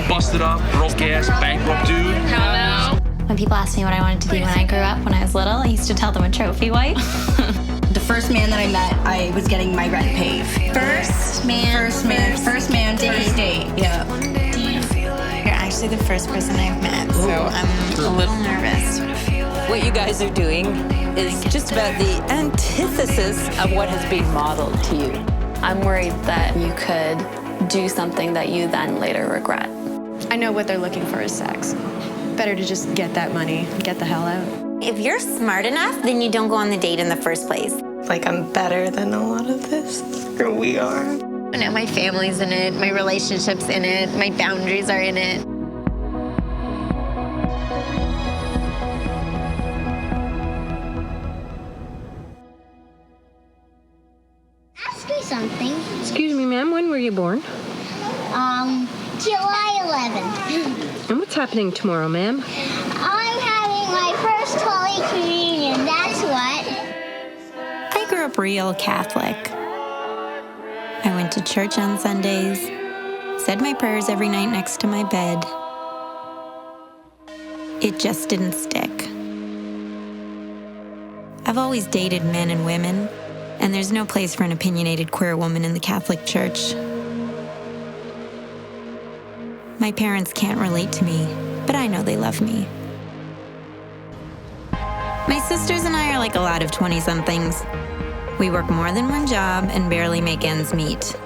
busted up, broke ass, bankrupt dude. Hell no. When people asked me what I wanted to be when I grew up, when I was little, I used to tell them a trophy wife. The first man that I met, I was getting my rent paid. First man, first date. Yeah. You're actually the first person I've met, so I'm a little nervous. What you guys are doing is just about the antithesis of what has been modeled to you. I'm worried that you could do something that you then later regret. I know what they're looking for is sex. Better to just get that money, get the hell out. If you're smart enough, then you don't go on the date in the first place. Like, I'm better than a lot of this, or we are. I know my family's in it, my relationship's in it, my boundaries are in it. Ask me something. Excuse me, ma'am, when were you born? July 11th. And what's happening tomorrow, ma'am? I'm having my first Holy Communion, that's what. I grew up real Catholic. I went to church on Sundays, said my prayers every night next to my bed. It just didn't stick. I've always dated men and women, and there's no place for an opinionated queer woman in the Catholic Church. My parents can't relate to me, but I know they love me. My sisters and I are like a lot of 20-somethings. We work more than one job and barely make ends meet.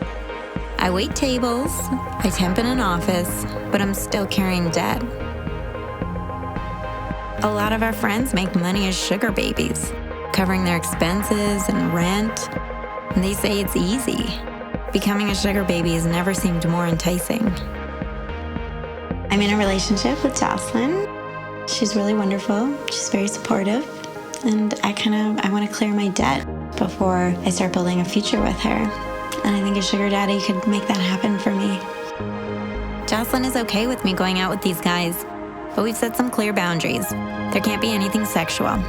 I wait tables, I temp in an office, but I'm still carrying debt. A lot of our friends make money as sugar babies, covering their expenses and rent, and they say it's easy. Becoming a sugar baby has never seemed more enticing. I'm in a relationship with Jocelyn. She's really wonderful. She's very supportive. And I want to clear my debt before I start building a future with her. And I think a sugar daddy could make that happen for me. Jocelyn is okay with me going out with these guys, but we've set some clear boundaries. There can't be anything sexual.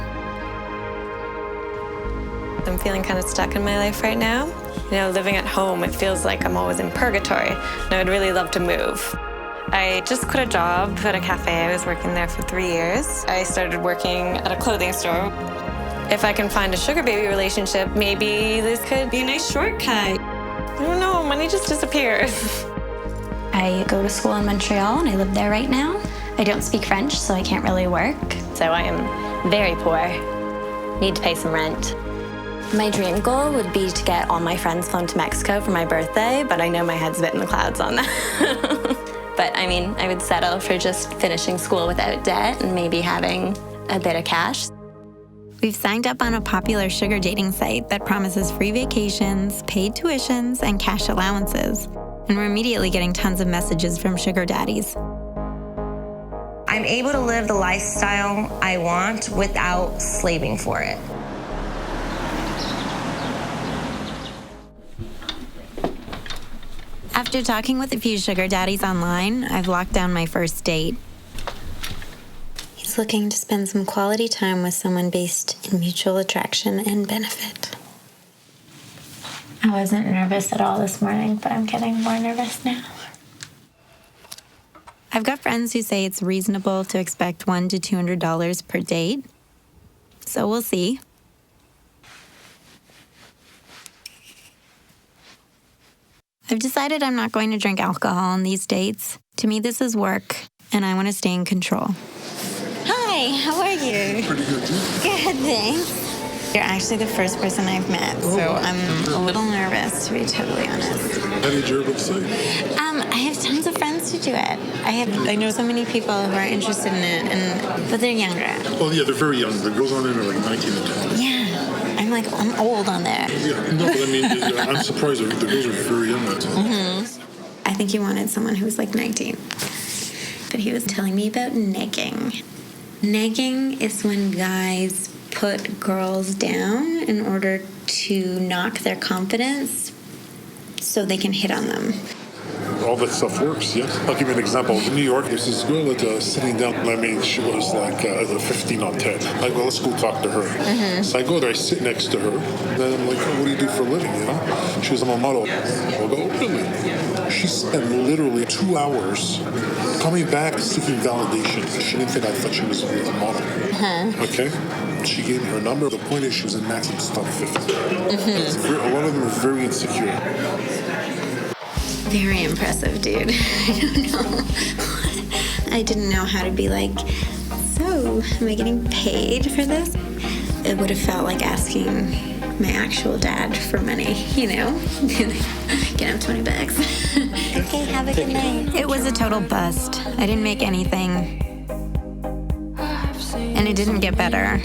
I'm feeling kind of stuck in my life right now. You know, living at home, it feels like I'm always in purgatory, and I would really love to move. I just quit a job at a cafe. I was working there for 3 years. I started working at a clothing store. If I can find a sugar baby relationship, maybe this could be a nice shortcut. I don't know, money just disappears. I go to school in Montreal and I live there right now. I don't speak French, so I can't really work. So I am very poor. Need to pay some rent. My dream goal would be to get all my friends flown to Mexico for my birthday, but I know my head's a bit in the clouds on that. But I mean, I would settle for just finishing school without debt and maybe having a bit of cash. We've signed up on a popular sugar dating site that promises free vacations, paid tuitions, and cash allowances. And we're immediately getting tons of messages from sugar daddies. I'm able to live the lifestyle I want without slaving for it. After talking with a few sugar daddies online, I've locked down my first date. He's looking to spend some quality time with someone based in mutual attraction and benefit. I wasn't nervous at all this morning, but I'm getting more nervous now. I've got friends who say it's reasonable to expect $100 to $200 per date, so we'll see. I've decided I'm not going to drink alcohol on these dates. To me, this is work, and I want to stay in control. Hi, how are you? Pretty good, too. Good, thanks. You're actually the first person I've met, so I'm a little nervous, to be totally honest. How did you ever decide? I have tons of friends who do it. I know so many people who are interested in it, but they're younger. Oh, yeah, they're very young. The girls on there are like 19 and 20. Yeah. I'm old on there. Yeah, no, but I mean, I'm surprised. The girls are very young at times. I think he wanted someone who was like 19. But he was telling me about negging. Negging is when guys put girls down in order to knock their confidence so they can hit on them. all that stuff works, yeah. I'll give you an example. In New York, there's this girl that's sitting down. I mean, she was like a 15 on 10. I go, let's go talk to her. Mm-hmm. So I go there, I sit next to her. Then I'm like, oh, what do you do for a living, you know? She was, I'm a model. I'll go, really? She spent literally 2 hours coming back seeking validation. She didn't think I thought she was a model. Okay? She gave me her number. The point is she was in maximum top 50. A lot of them are very insecure. Very impressive, dude. I don't know. I didn't know how to be like, so, am I getting paid for this? It would have felt like asking my actual dad for money, you know? Can I have 20 bucks? Okay, have a good night. It was a total bust. I didn't make anything. And it didn't get better.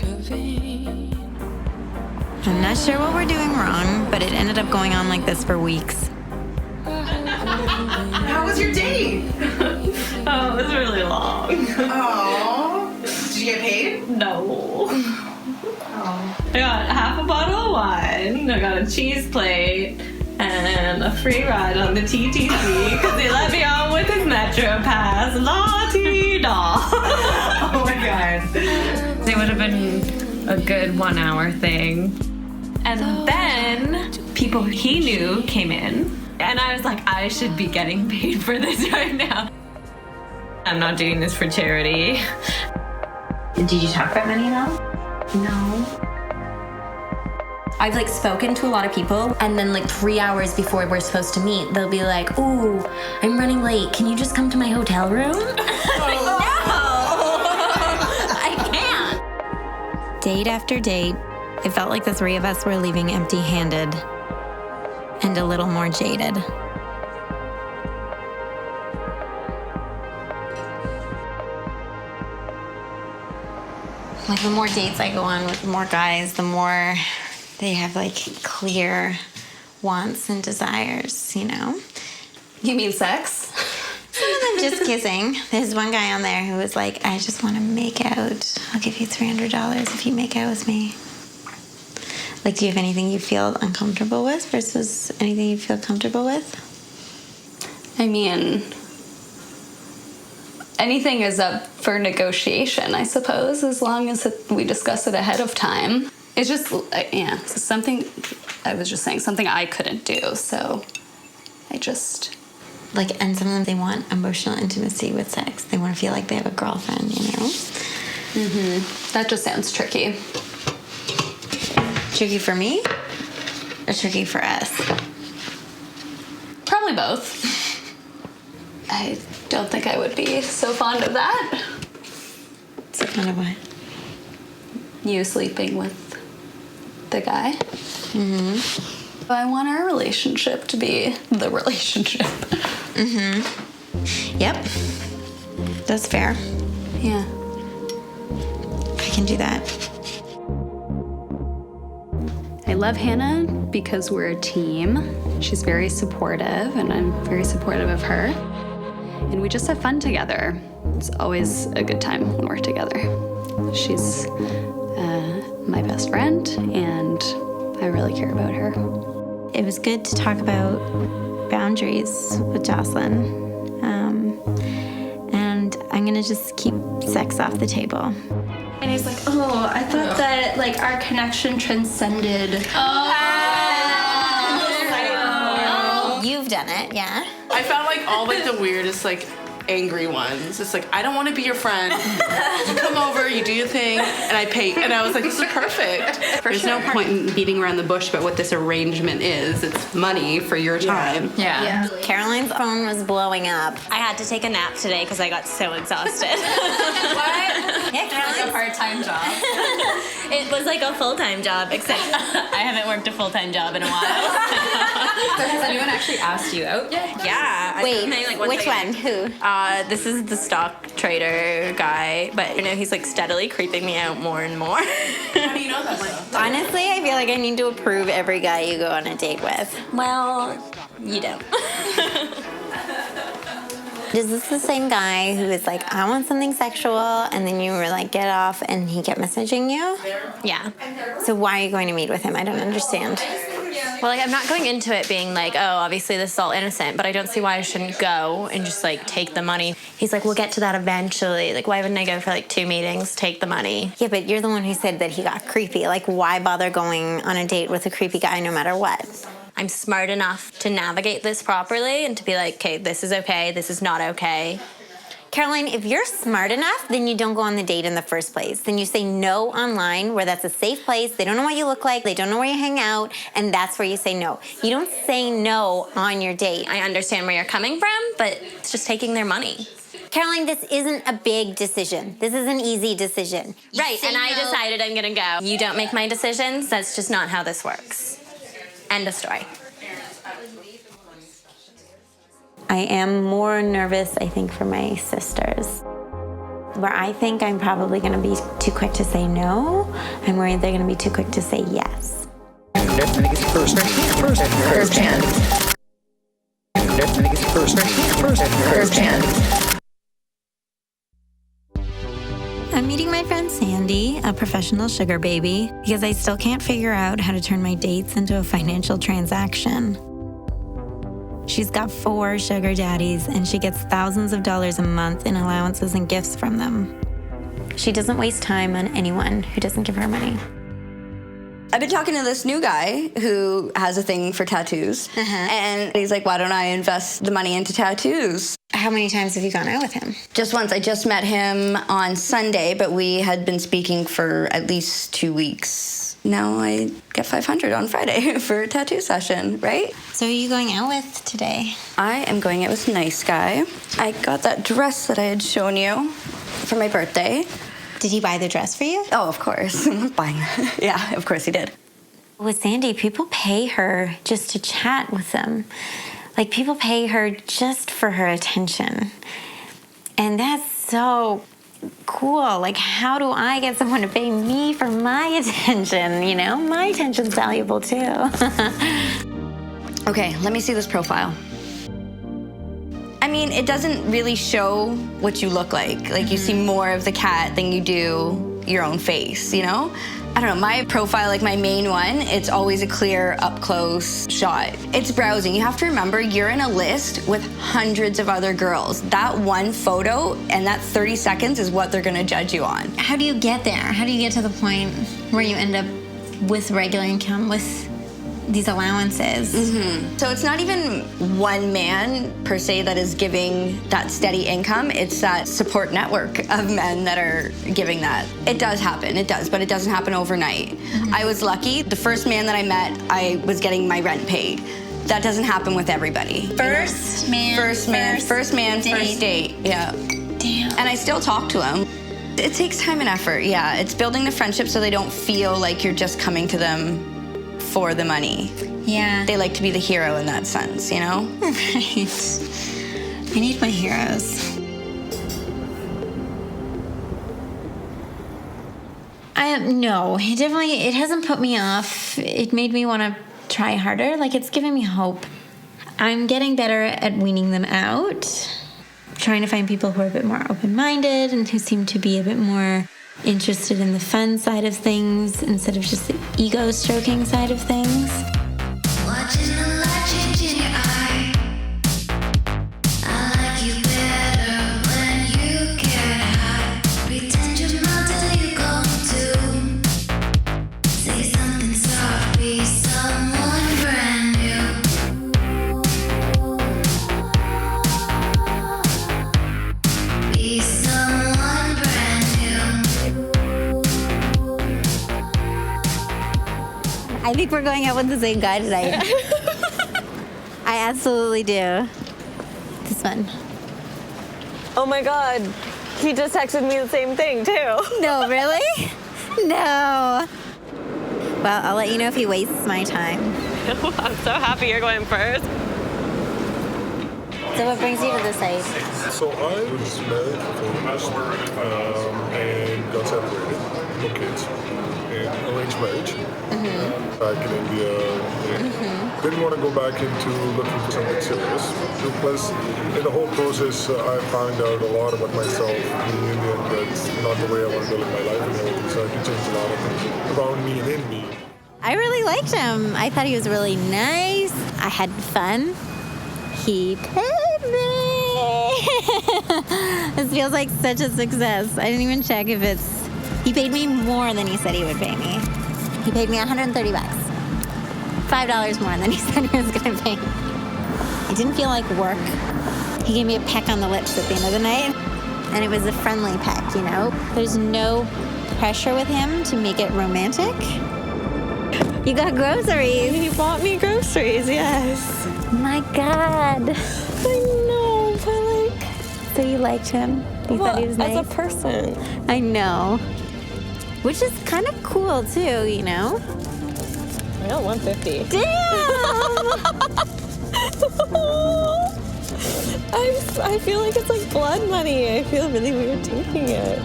I'm not sure what we're doing wrong, but it ended up going on like this for weeks. How was your date? Oh, it was really long. Oh. Did you get paid? No. Oh. I got half a bottle of wine, I got a cheese plate, and a free ride on the TTC because he let me on with his Metro Pass. La-ti-da. Oh my god. It would have been a good 1 hour thing. And then people he knew came in, and I was like, I should be getting paid for this right now. I'm not doing this for charity. Did you talk about money at all? No. I've like spoken to a lot of people, and then like 3 hours before we're supposed to meet, they'll be like, "Ooh, I'm running late. Can you just come to my hotel room?" No, I can't. Date after date, it felt like the three of us were leaving empty-handed and a little more jaded. Like the more dates I go on with more guys, the more they have like clear wants and desires, you know? You mean sex? Some of them just kissing. There's one guy on there who was like, I just want to make out. I'll give you $300 if you make out with me. Like, do you have anything you feel uncomfortable with versus anything you feel comfortable with? I mean, anything is up for negotiation, I suppose, as long as we discuss it ahead of time. It's just, yeah, it's something, I was just saying, something I couldn't do, so I just... Like, and some of them, they want emotional intimacy with sex. They want to feel like they have a girlfriend, you know? Mm-hmm. That just sounds tricky. Tricky for me? Or tricky for us? Probably both. I don't think I would be so fond of that. So fond of what? You sleeping with the guy. Mm-hmm. I want our relationship to be the relationship. Mm-hmm. Yep. That's fair. Yeah. I can do that. I love Hannah because we're a team. She's very supportive, and I'm very supportive of her. And we just have fun together. It's always a good time when we're together. She's my best friend, and I really care about her. It was good to talk about boundaries with Jocelyn. And I'm gonna just keep sex off the table. And he's like, oh, I thought that like our connection transcended. You've done it, yeah? I found like all like the weirdest like angry ones. It's like, I don't want to be your friend. You come over, you do your thing, and I pay. And I was like, this is perfect. There's no point in beating around the bush about what this arrangement is. It's money for your time. Yeah. Caroline's phone was blowing up. I had to take a nap today because I got so exhausted. What? Yeah, Caroline's a part-time job. It was like a full-time job, except I haven't worked a full-time job in a while. So has anyone actually asked you out? Yeah. Wait, which one? Who? This is the stock trader guy, but you know he's like steadily creeping me out more and more. How do you know that stuff? Honestly, I feel like I need to approve every guy you go on a date with. Well, you don't. Is this the same guy who is like, I want something sexual, and then you were like, get off, and he kept messaging you? Yeah. So why are you going to meet with him? I don't understand. Well, like, I'm not going into it being like, oh, obviously this is all innocent, but I don't see why I shouldn't go and just, like, take the money. He's like, we'll get to that eventually. Like, why wouldn't I go for, like, 2 meetings, take the money? Yeah, but you're the one who said that he got creepy. Like, why bother going on a date with a creepy guy no matter what? I'm smart enough to navigate this properly and to be like, okay, this is okay, this is not okay. Caroline, if you're smart enough, then you don't go on the date in the first place. Then you say no online, where that's a safe place. They don't know what you look like. They don't know where you hang out. And that's where you say no. You don't say no on your date. I understand where you're coming from, but it's just taking their money. Caroline, this isn't a big decision. This is an easy decision. Right, and I decided I'm gonna go. You don't make my decisions. That's just not how this works. End of story. I am more nervous, I think, for my sisters. Where I think I'm probably going to be too quick to say no, I'm worried they're going to be too quick to say yes. First hand. I'm meeting my friend Sandy, a professional sugar baby, because I still can't figure out how to turn my dates into a financial transaction. She's got 4 sugar daddies, and she gets thousands of dollars a month in allowances and gifts from them. She doesn't waste time on anyone who doesn't give her money. I've been talking to this new guy who has a thing for tattoos, and he's like, why don't I invest the money into tattoos? How many times have you gone out with him? Just once. I just met him on Sunday, but we had been speaking for at least 2 weeks. Now I get $500 on Friday for a tattoo session, right? So who are you going out with today? I am going out with Nice Guy. I got that dress that I had shown you for my birthday. Did he buy the dress for you? Oh, of course. I'm buying it. Yeah, of course he did. With Sandy, people pay her just to chat with them. Like, people pay her just for her attention. And that's so cool. Like, how do I get someone to pay me for my attention? You know, my attention's valuable too. Okay, let me see this profile. I mean, it doesn't really show what you look like. Like, you see more of the cat than you do your own face, you know? I don't know, my profile, like my main one, it's always a clear up-close shot. It's browsing. You have to remember, you're in a list with hundreds of other girls. That one photo and that 30 seconds is what they're gonna judge you on. How do you get there? How do you get to the point where you end up with regular income, with these allowances? So it's not even one man per se that is giving that steady income. It's that support network of men that are giving that. It does happen, it does, but it doesn't happen overnight. I was lucky. The first man that I met, I was getting my rent paid. That doesn't happen with everybody. First date. Yeah. Damn. And I still talk to him. It takes time and effort, yeah. It's building the friendship so they don't feel like you're just coming to them for the money. Yeah. They like to be the hero in that sense, you know? Right. I need my heroes. No, it hasn't put me off. It made me want to try harder. Like, it's giving me hope. I'm getting better at weaning them out. Trying to find people who are a bit more open-minded and who seem to be a bit more interested in the fun side of things instead of just the ego-stroking side of things. Watching the light change in your eye. I like you better when you get high. Pretend you're not till you come to. Say something soft, be someone brand new. Be someone brand new. I think we're going out with the same guy tonight. I absolutely do. This one. Oh my God, he just texted me the same thing too. No, really? No. Well, I'll let you know if he wastes my time. I'm so happy you're going first. So what brings you to this site? So I was married and got separated, no kids, and arranged marriage. Back in India, and didn't want to go back into looking for something serious. Plus, in the whole process, I found out a lot about myself, being Indian, that's not the way I want to live my life and everything, so I had to change a lot of things around me and in me. I really liked him. I thought he was really nice. I had fun. He paid me. This feels like such a success. I didn't even check if it's... He paid me more than he said he would pay me. He paid me $130. $5 more than he said he was going to pay me. It didn't feel like work. He gave me a peck on the lips at the end of the night. And it was a friendly peck, you know? There's no pressure with him to make it romantic. You got groceries. He bought me groceries, yes. My God. I know, but like... So you liked him? You thought he was nice? As a person. I know. Which is kind of cool, too, you know? I got $150. Damn! I feel like it's like blood money. I feel really weird taking it.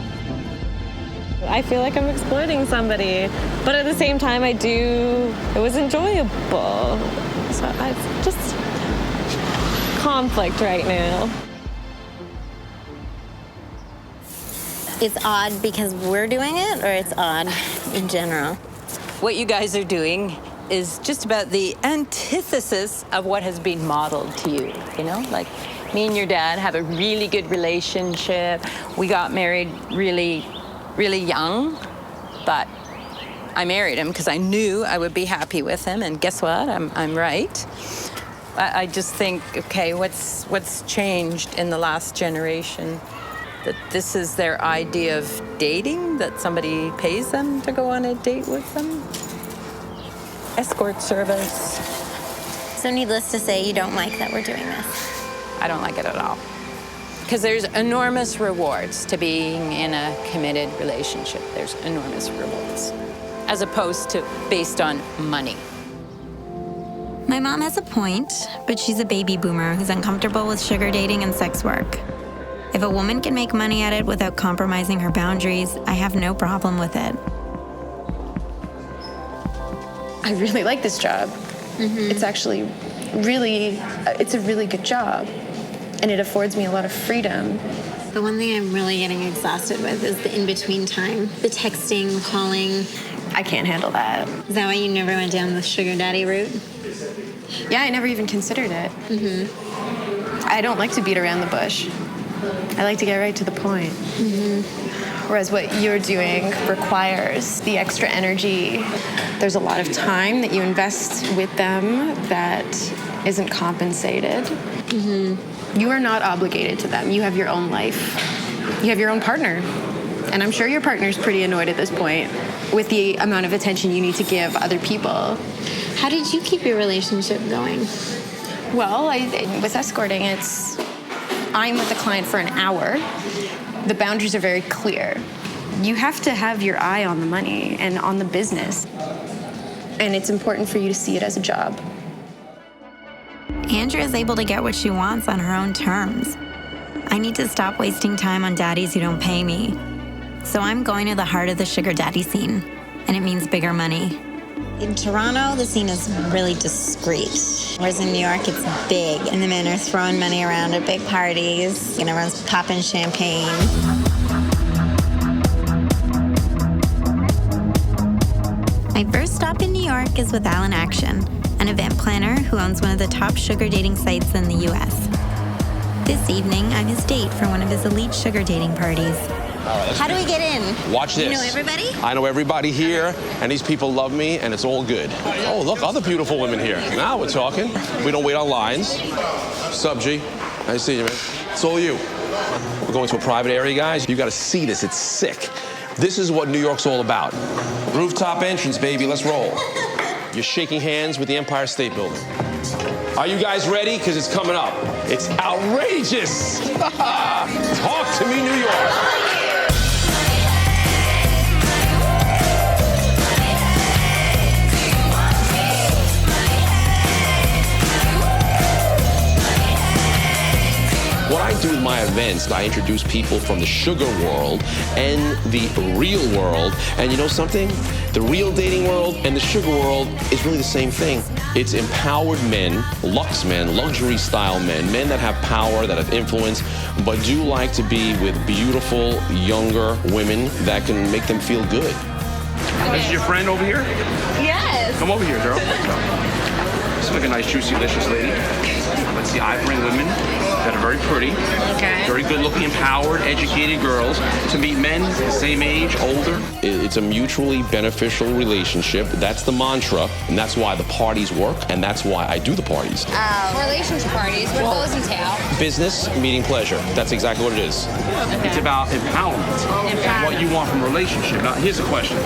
I feel like I'm exploiting somebody, but at the same time, it was enjoyable. So it's just conflict right now. It's odd because we're doing it, or it's odd in general? What you guys are doing is just about the antithesis of what has been modeled to you, you know? Like, me and your dad have a really good relationship. We got married really, really young, but I married him because I knew I would be happy with him, and guess what? I'm right. I just think, okay, what's changed in the last generation? That this is their idea of dating, that somebody pays them to go on a date with them? Escort service. So needless to say, you don't like that we're doing this? I don't like it at all. Because there's enormous rewards to being in a committed relationship. There's enormous rewards, as opposed to based on money. My mom has a point, but she's a baby boomer who's uncomfortable with sugar dating and sex work. If a woman can make money at it without compromising her boundaries, I have no problem with it. I really like this job. It's actually it's a really good job. And it affords me a lot of freedom. The one thing I'm really getting exhausted with is the in-between time. The texting, the calling. I can't handle that. Is that why you never went down the sugar daddy route? Yeah, I never even considered it. I don't like to beat around the bush. I like to get right to the point. Whereas what you're doing requires the extra energy. There's a lot of time that you invest with them that isn't compensated. You are not obligated to them. You have your own life. You have your own partner. And I'm sure your partner's pretty annoyed at this point with the amount of attention you need to give other people. How did you keep your relationship going? Well, with escorting, I'm with the client for an hour. The boundaries are very clear. You have to have your eye on the money and on the business. And it's important for you to see it as a job. Andrea is able to get what she wants on her own terms. I need to stop wasting time on daddies who don't pay me. So I'm going to the heart of the sugar daddy scene, and it means bigger money. In Toronto, the scene is really discreet. Whereas in New York, it's big, and the men are throwing money around at big parties, and everyone's popping champagne. My first stop in New York is with Alan Action, an event planner who owns one of the top sugar dating sites in the US. This evening, I'm his date for one of his elite sugar dating parties. How do we get in? Watch this. You know everybody? I know everybody here, and these people love me, and it's all good. Oh, look, other beautiful women here. Now we're talking. We don't wait on lines. Sup, G? Nice seeing you, man. It's all you. We're going to a private area, guys. You got to see this. It's sick. This is what New York's all about. Rooftop entrance, baby. Let's roll. You're shaking hands with the Empire State Building. Are you guys ready? Because it's coming up. It's outrageous. Talk to me, New York. What I do with my events, I introduce people from the sugar world and the real world. And you know something? The real dating world and the sugar world is really the same thing. It's empowered men, luxe men, luxury style men, men that have power, that have influence, but do like to be with beautiful, younger women that can make them feel good. This is your friend over here? Yes. Come over here, girl. This is like a nice, juicy, delicious lady. Let's see, I bring women that are very pretty, very good-looking, empowered, educated girls to meet men the same age, older. It's a mutually beneficial relationship. That's the mantra, and that's why the parties work, and that's why I do the parties. Relationship parties, what do those entail? Business meeting pleasure. That's exactly what it is. It's about empowerment. What you want from a relationship. Now, here's a question.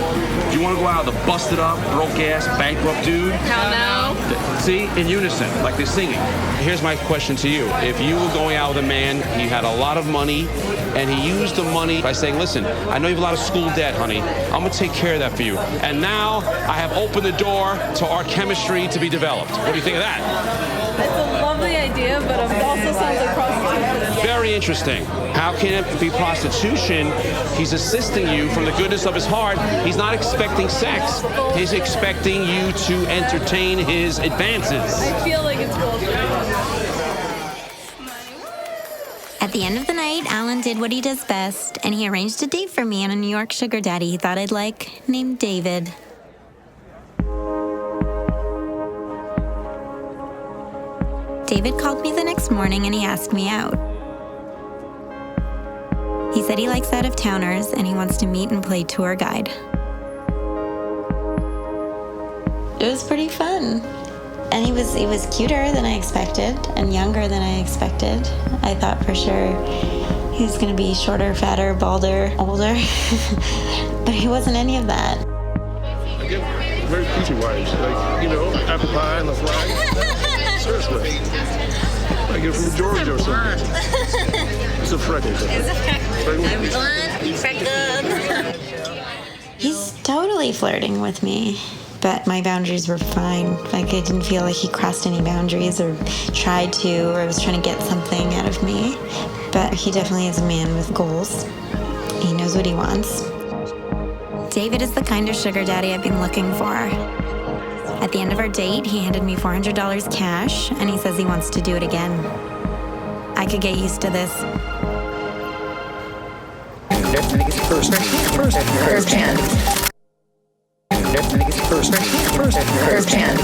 Do you want to go out with a busted up, broke-ass, bankrupt dude? Hell no. See? In unison, like they're singing. Here's my question to you. If you were going out with a man, he had a lot of money, and he used the money by saying, listen, I know you have a lot of school debt, honey. I'm going to take care of that for you. And now I have opened the door to our chemistry to be developed. What do you think of that? It's a lovely idea, but it also sounds like prostitution. Very interesting. How can it be prostitution? He's assisting you from the goodness of his heart. He's not expecting sex. He's expecting you to entertain his advances. I feel like it's bullshit. At the end of the night, Alan did what he does best, and he arranged a date for me and a New York sugar daddy he thought I'd like, named David. David called me the next morning and he asked me out. He said he likes out-of-towners and he wants to meet and play tour guide. It was pretty fun. And he was cuter than I expected and younger than I expected. I thought for sure he was gonna be shorter, fatter, balder, older. But he wasn't any of that. I get very peachy wives, like, apple pie and the flag. Seriously. I get from Georgia or something. It's a freckle. It's a freckle. I'm blonde, freckled. He's totally flirting with me. But my boundaries were fine. Like, I didn't feel like he crossed any boundaries or tried to or was trying to get something out of me. But he definitely is a man with goals. He knows what he wants. David is the kind of sugar daddy I've been looking for. At the end of our date, he handed me $400 cash, and he says he wants to do it again. I could get used to this. Definitely gets first chance. Definitely gets first chance.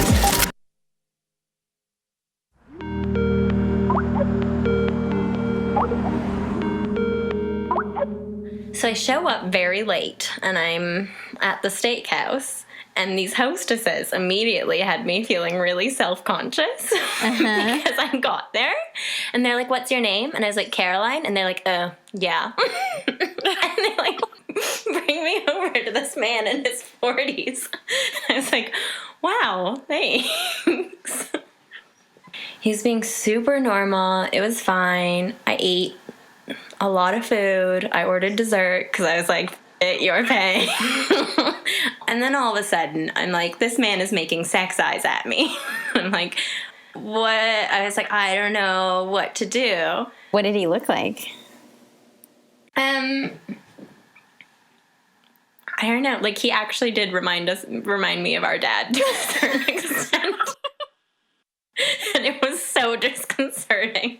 So I show up very late, and I'm at the steakhouse, and these hostesses immediately had me feeling really self-conscious because I got there, and they're like, "What's your name?" And I was like, "Caroline," and they're like, yeah." And they like bring me over to this man in his 40s. I was like, "Wow, thanks." He was being super normal. It was fine. I ate a lot of food. I ordered dessert because I was like, "You're paying." And then all of a sudden, I'm like, this man is making sex eyes at me. I'm like, what? I was like, I don't know what to do. What did he look like? I don't know. Like, he actually did remind me of our dad to a certain extent. And it was so disconcerting.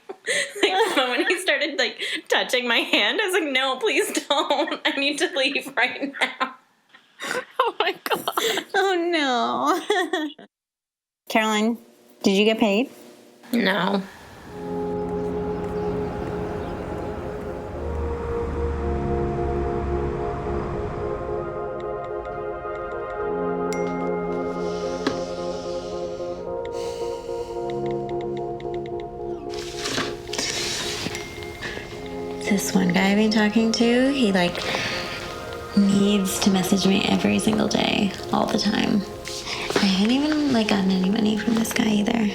Like, the moment he started, like, touching my hand, I was like, "No, please don't. I need to leave right now." Oh my God. Oh no. Caroline, did you get paid? No. This one guy I've been talking to, he needs to message me every single day, all the time. I haven't even gotten any money from this guy either.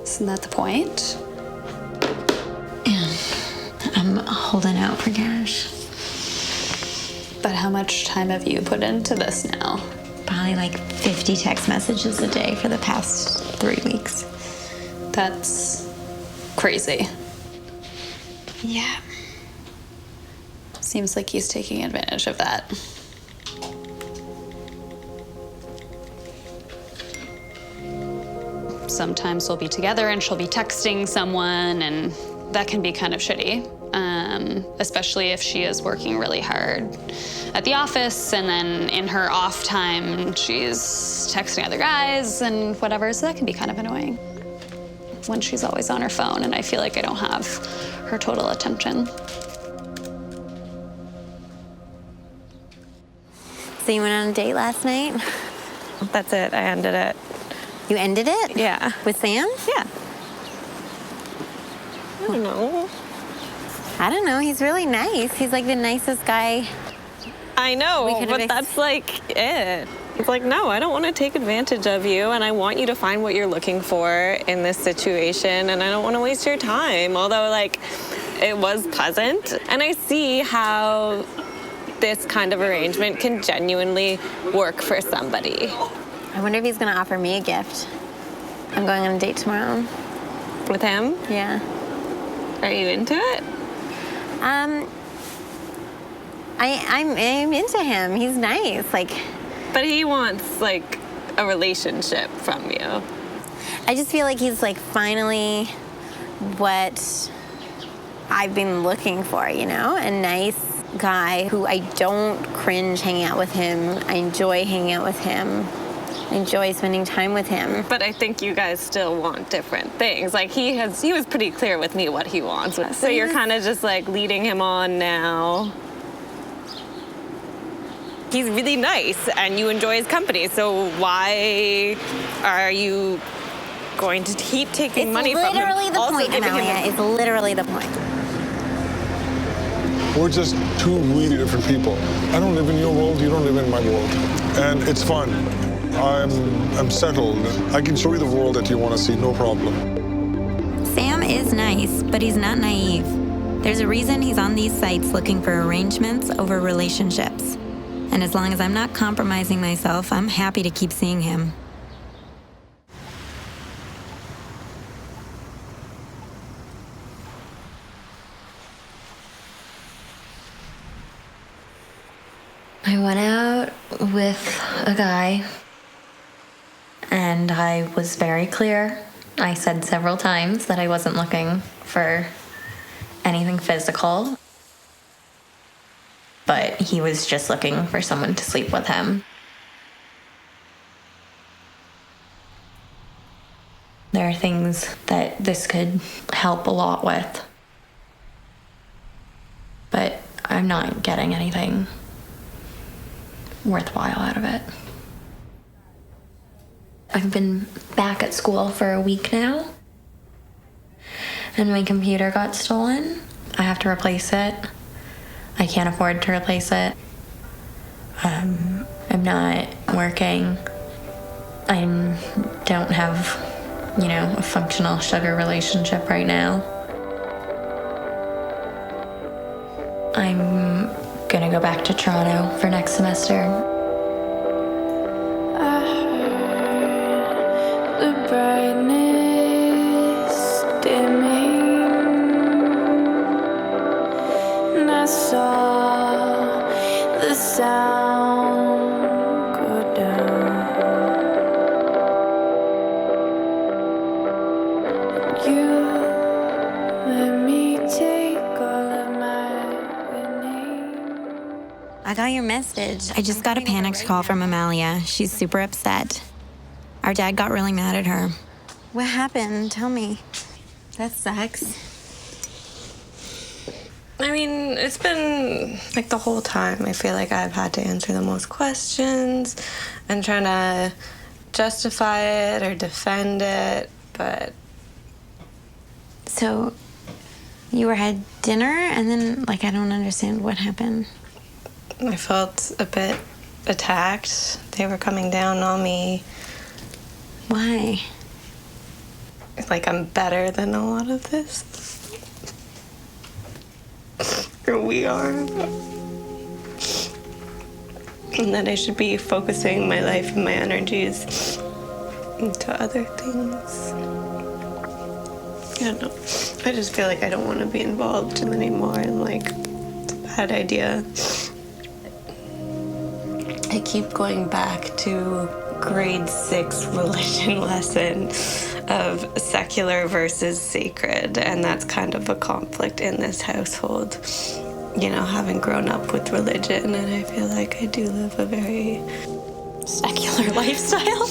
Isn't that the point? Yeah, I'm holding out for cash. But how much time have you put into this now? Probably 50 text messages a day for the past 3 weeks. That's crazy. Yeah. Seems like he's taking advantage of that. Sometimes we'll be together and she'll be texting someone, and that can be kind of shitty. especially if she is working really hard at the office, and then in her off time, she's texting other guys and whatever, so that can be kind of annoying when she's always on her phone, and I feel like I don't have her total attention. So you went on a date last night? That's it. I ended it. You ended it? Yeah. With Sam? Yeah. I don't know. I don't know. He's really nice. He's like the nicest guy. I know, but that's like it. It's like, no, I don't want to take advantage of you, and I want you to find what you're looking for in this situation, and I don't want to waste your time. Although, like, it was pleasant, and I see how this kind of arrangement can genuinely work for somebody. I wonder if he's gonna offer me a gift. I'm going on a date tomorrow. With him? Yeah. Are you into it? I'm into him. He's nice. Like, but he wants like a relationship from you. I just feel like he's like finally what I've been looking for, you know? A nice guy who I don't cringe hanging out with him. I enjoy hanging out with him. I enjoy spending time with him. But I think you guys still want different things. Like he was pretty clear with me what he wants. So you're kind of just like leading him on now. He's really nice and you enjoy his company. So why are you going to keep taking money from him? It's literally the point, Amelia. It's literally the point. We're just two really different people. I don't live in your world, you don't live in my world. And it's fun. I'm settled. I can show you the world that you want to see, no problem. Sam is nice, but he's not naive. There's a reason he's on these sites looking for arrangements over relationships. And as long as I'm not compromising myself, I'm happy to keep seeing him. I went out with a guy, and I was very clear. I said several times that I wasn't looking for anything physical, but he was just looking for someone to sleep with him. There are things that this could help a lot with, but I'm not getting anything worthwhile out of it. I've been back at school for a week now, and my computer got stolen. I have to replace it. I can't afford to replace it. I'm not working. I don't have, a functional sugar relationship right now. I'm gonna go back to Toronto for next semester. The brightness dimming, and I saw the sound go down. You let me take all of my winning. I got your message. I just got a panicked call from Amalia. She's super upset. Our dad got really mad at her. What happened? Tell me. That sucks. I mean, it's been like the whole time. I feel like I've had to answer the most questions and trying to justify it or defend it, but. So, you were at dinner and then, I don't understand what happened. I felt a bit attacked. They were coming down on me. Why? Like I'm better than a lot of this. Or we are. And that I should be focusing my life and my energies into other things. I don't know. I just feel like I don't want to be involved anymore, and it's a bad idea. I keep going back to grade 6 religion lesson of secular versus sacred, and that's kind of a conflict in this household. You know, having grown up with religion, and I feel like I do live a very secular lifestyle.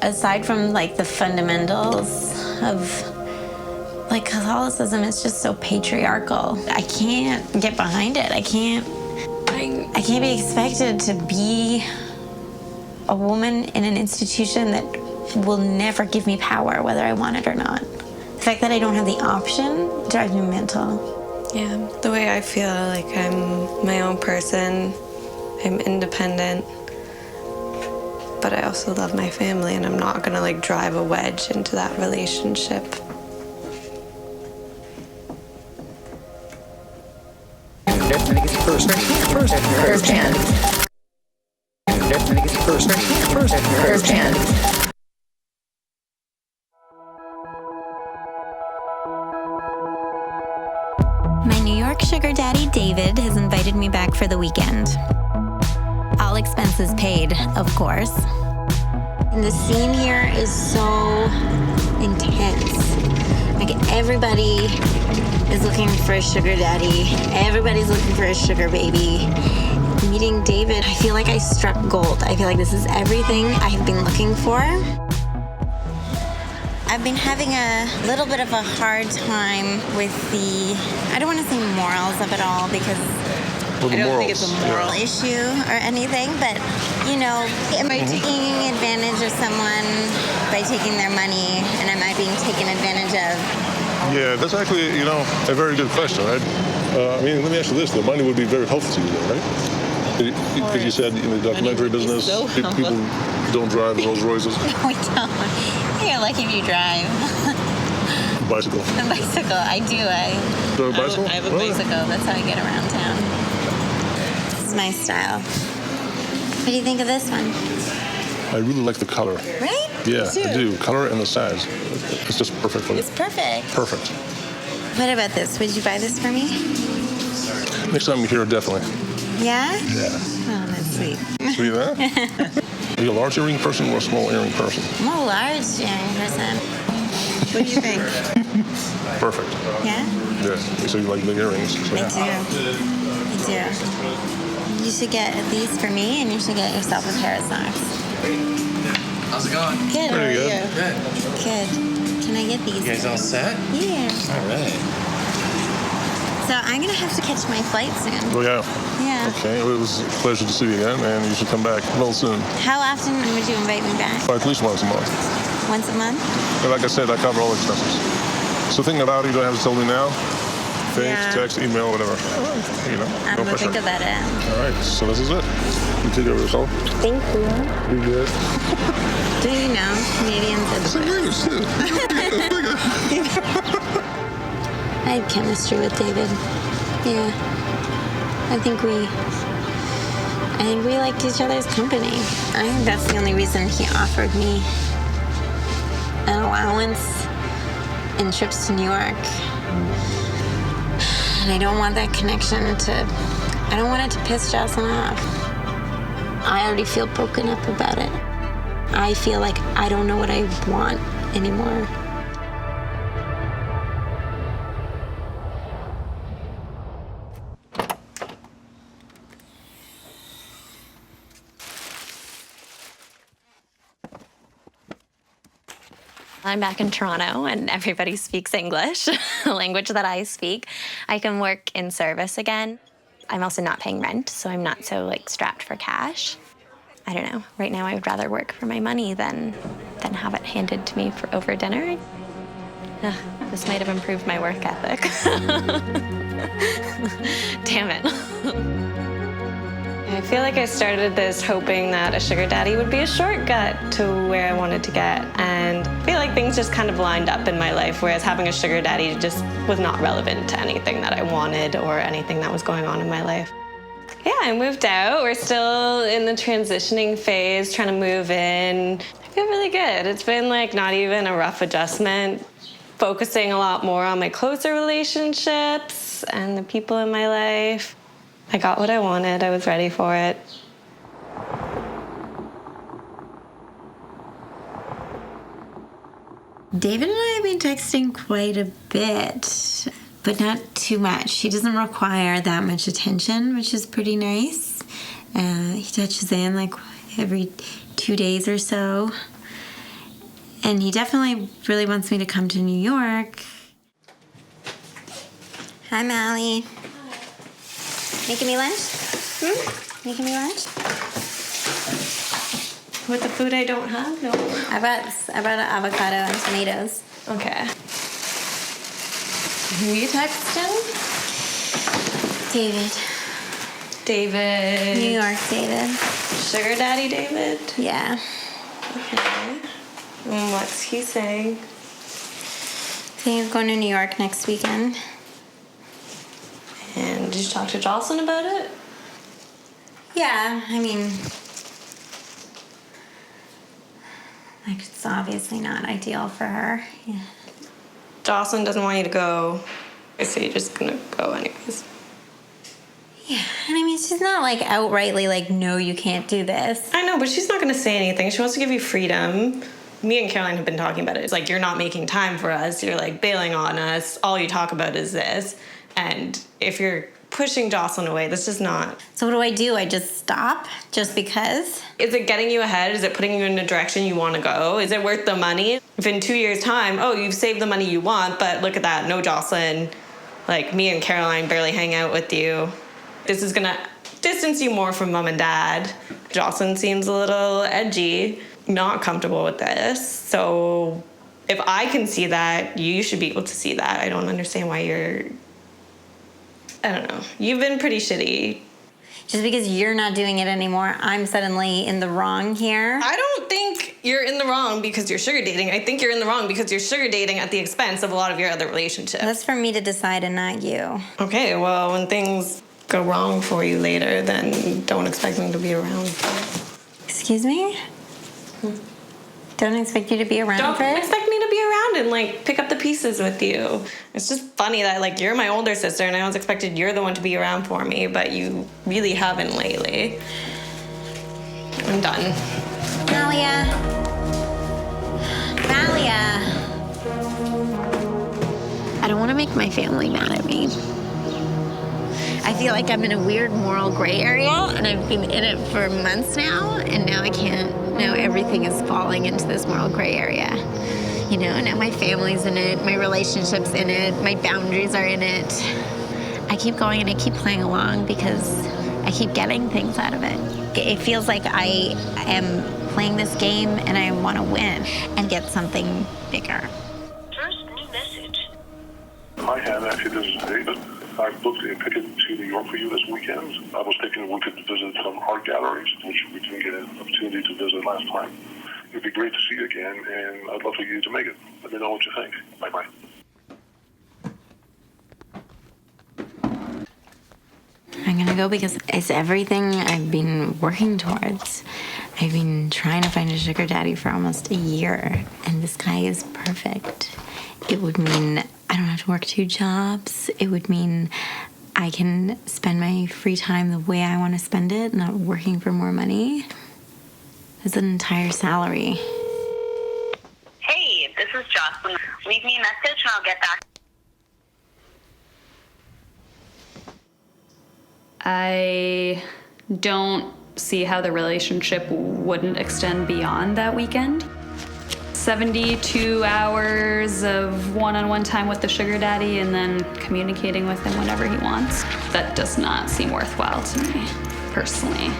Aside from like the fundamentals of like Catholicism, it's just so patriarchal. I can't get behind it. I can't be expected to be a woman in an institution that will never give me power, whether I want it or not. The fact that I don't have the option drives me mental. Yeah, the way I feel like I'm my own person, I'm independent, but I also love my family, and I'm not gonna like drive a wedge into that relationship. First hand. First hand. My New York sugar daddy, David, has invited me back for the weekend. All expenses paid, of course. And the scene here is so intense. Like, everybody is looking for a sugar daddy. Everybody's looking for a sugar baby. Meeting David, I feel like I struck gold. I feel like this is everything I've been looking for. I've been having a little bit of a hard time with the, I don't want to say morals of it all, because I don't think it's a moral issue or anything, but, you know, am I taking advantage of someone by taking their money, and am I being taken advantage of? Yeah, that's actually, you know, a very good question, right? I mean, let me ask you this. The money would be very helpful to you, though, right? Because you said in the documentary business, people don't drive Rolls Royces. No, we don't. You're lucky if you drive. Bicycle. A bicycle, I do. Do you have a bicycle? I have a bicycle. That's how I get around town. This is my style. What do you think of this one? I really like the color. Right? Yeah, I do. Color and the size. It's just perfect for me. It's perfect. Perfect. What about this? Would you buy this for me? Next time you're here, definitely. Yeah? Yeah. Oh, that's sweet. Sweet, huh? Are you a large earring person or a small earring person? I'm a large earring person. What do you think? Perfect. Yeah? Yeah. So you like big earrings. So. I do. You should get these for me, and you should get yourself a pair of socks. How's it going? Good. How are Pretty you? good. Good. Can I get these? You guys all set? Yeah. All right. So I'm gonna have to catch my flight soon. Oh, yeah. Yeah. Okay. Well, it was a pleasure to see you again, and you should come back real soon. How often would you invite me back? At least once a month. Once a month? And like I said, I cover all expenses. So think about it. You don't have to tell me now. Think, text, email, whatever. You know, I'm gonna think about it. All right. So this is it. You take care of yourself. Thank you. Be good. Do you know Canadians are the best? I had chemistry with David. Yeah. I think we liked each other's company. I think that's the only reason he offered me an allowance and trips to New York. And I don't want that connection I don't want it to piss Jocelyn off. I already feel broken up about it. I feel like I don't know what I want anymore. I'm back in Toronto and everybody speaks English, the language that I speak. I can work in service again. I'm also not paying rent, so I'm not so strapped for cash. I don't know. Right now I would rather work for my money than have it handed to me over dinner. This might have improved my work ethic. Damn it. I feel like I started this hoping that a sugar daddy would be a shortcut to where I wanted to get, and I feel like things just kind of lined up in my life, whereas having a sugar daddy just was not relevant to anything that I wanted or anything that was going on in my life. Yeah, I moved out. We're still in the transitioning phase, trying to move in. I feel really good. It's been not even a rough adjustment, focusing a lot more on my closer relationships and the people in my life. I got what I wanted. I was ready for it. David and I have been texting quite a bit, but not too much. He doesn't require that much attention, which is pretty nice. He touches in like every 2 days or so. And he definitely really wants me to come to New York. Hi, Mally. Making me lunch? Making me lunch? With the food I don't have? No. I brought an avocado and tomatoes. Okay. Who are you texting? David. David. New York David. Sugar Daddy David? Yeah. Okay. And what's he saying? I think he's going to New York next weekend. And did you talk to Jocelyn about it? Yeah, I mean, like, it's obviously not ideal for her. Yeah. Jocelyn doesn't want you to go, so you're just gonna go anyways. Yeah, and I mean, she's not like outrightly like, no, you can't do this. I know, but she's not gonna say anything. She wants to give you freedom. Me and Caroline have been talking about it. It's like, you're not making time for us. You're like bailing on us. All you talk about is this. And if you're pushing Jocelyn away, that's just not. So what do? I just stop just because? Is it getting you ahead? Is it putting you in a direction you want to go? Is it worth the money? If in 2 years' time, oh, you've saved the money you want, but look at that, no Jocelyn. Like, me and Caroline barely hang out with you. This is gonna distance you more from mom and dad. Jocelyn seems a little edgy, not comfortable with this. So if I can see that, you should be able to see that. I don't understand why you're, I don't know. You've been pretty shitty. Just because you're not doing it anymore, I'm suddenly in the wrong here? I don't think you're in the wrong because you're sugar dating. I think you're in the wrong because you're sugar dating at the expense of a lot of your other relationships. That's for me to decide and not you. Okay, well, when things go wrong for you later, then don't expect them to be around. Excuse me? Don't expect you to be around Don't for it? expect me to be around and, like, pick up the pieces with you. It's just funny that, like, you're my older sister and I always expected you're the one to be around for me, but you really haven't lately. I'm done. Malia. I don't want to make my family mad at me. I feel like I'm in a weird moral gray area, and I've been in it for months now, and now I can't. Now everything is falling into this moral gray area. You know, now my family's in it, my relationship's in it, my boundaries are in it. I keep going and I keep playing along because I keep getting things out of it. It feels like I am playing this game and I want to win and get something bigger. First new message. Hi, Hannah. Actually, this is David. I've booked a ticket to New York for you this weekend. I was thinking we could visit some art galleries, which we didn't get an opportunity to visit last time. It'd be great to see you again, and I'd love for you to make it. Let me know what you think. Bye-bye. I'm gonna go because it's everything I've been working towards. I've been trying to find a sugar daddy for almost a year, and this guy is perfect. It would mean I don't have to work 2 jobs. It would mean I can spend my free time the way I want to spend it, not working for more money. It's an entire salary. Hey, this is Jocelyn. Leave me a message and I'll get back. I don't see how the relationship wouldn't extend beyond that weekend. 72 hours of one-on-one time with the sugar daddy and then communicating with him whenever he wants. That does not seem worthwhile to me, personally.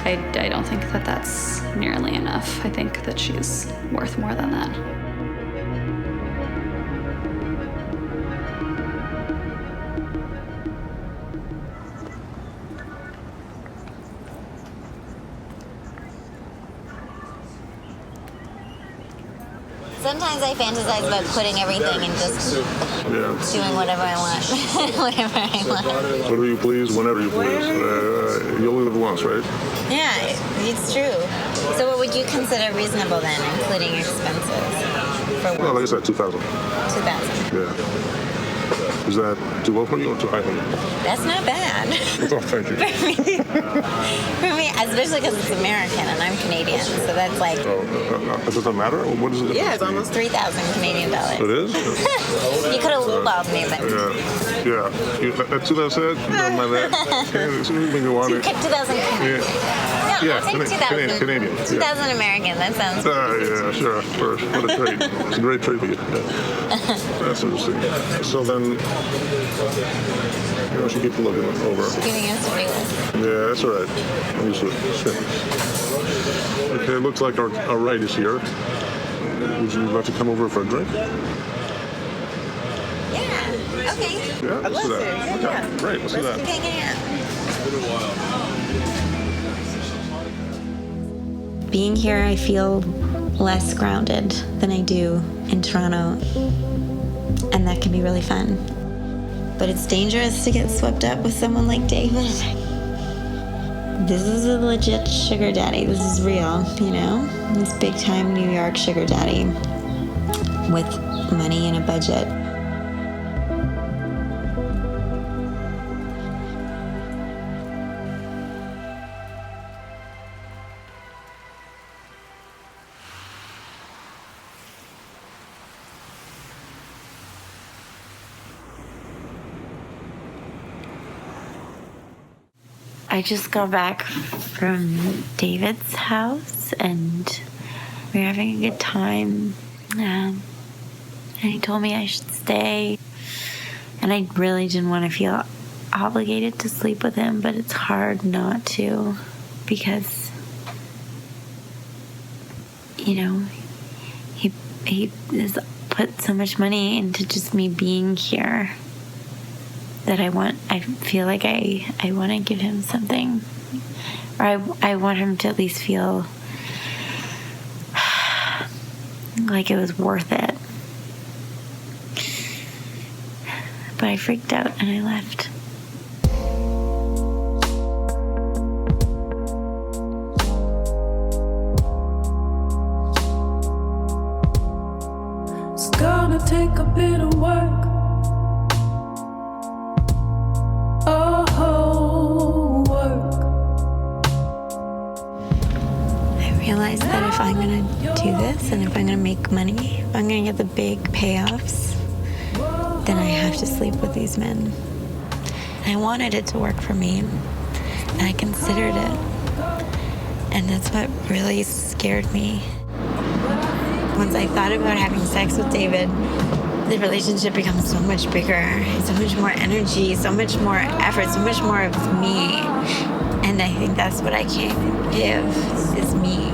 I don't think that that's nearly enough. I think that she's worth more than that. Sometimes I fantasize about quitting everything and just doing whatever I want. Whatever I want. Whatever you please, whenever you please. You only live once, right? Yeah, it's true. So what would you consider reasonable then, including expenses? For Well, like I said, 2,000. 2,000. Yeah. Is that too low for you or too high for you? That's not bad. Oh, thank you. For me, especially because it's American and I'm Canadian, so that's like... Does it matter? What is it? Yeah, it's almost 3,000 Canadian dollars. It is? You could have lowballed me, but... Yeah. That's what I said. Don't mind that. Anything you want. 2,000 Canadian. Yeah, I'll take 2,000. Canadian. 2,000 American, that sounds... Yeah, sure. What a trade. It's a great trade for you. Yeah. That's interesting. So then, she keeps looking over. Giving us a big one. Yeah, that's all right. I'm used to it. Sure. Okay, it looks like our ride is here. Would you like to come over for a drink? Yeah, okay. Yeah, let's do that. Okay, Yeah. Great, let's do that. Keep hanging out. Being here, I feel less grounded than I do in Toronto, and that can be really fun. But it's dangerous to get swept up with someone like David. This is a legit sugar daddy. This is real, you know? This big-time New York sugar daddy with money and a budget. I just got back from David's house and we were having a good time. And he told me I should stay. And I really didn't want to feel obligated to sleep with him, but it's hard not to because, you know, he has put so much money into just me being here. That I feel like I want to give him something, or I want him to at least feel like it was worth it. But I freaked out and I left. It's gonna take a bit of work. I realized that if I'm gonna do this and if I'm gonna make money, if I'm gonna get the big payoffs, then I have to sleep with these men. I wanted it to work for me, and I considered it. And that's what really scared me. Once I thought about having sex with David, the relationship becomes so much bigger, so much more energy, so much more effort, so much more of me. And I think that's what I can give, is me.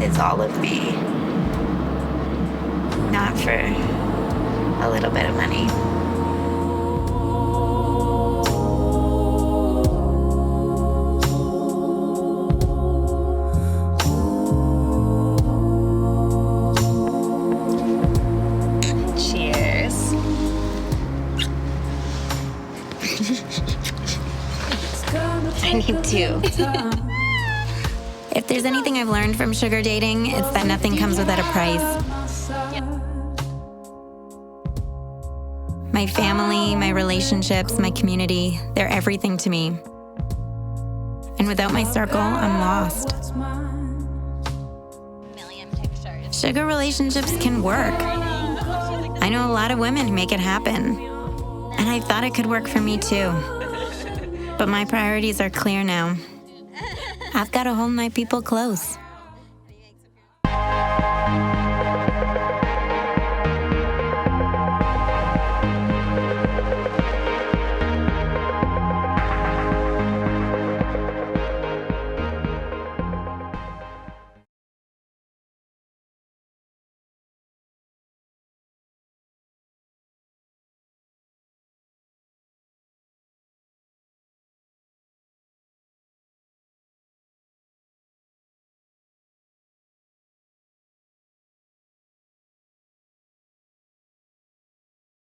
It's all of me. Not for a little bit of money. Cheers. I need to. If there's anything I've learned from sugar dating, it's that nothing comes without a price. My family, my relationships, my community, they're everything to me. And without my circle, I'm lost. Sugar relationships can work. I know a lot of women who make it happen. And I thought it could work for me too. But my priorities are clear now. I've got to hold my people close.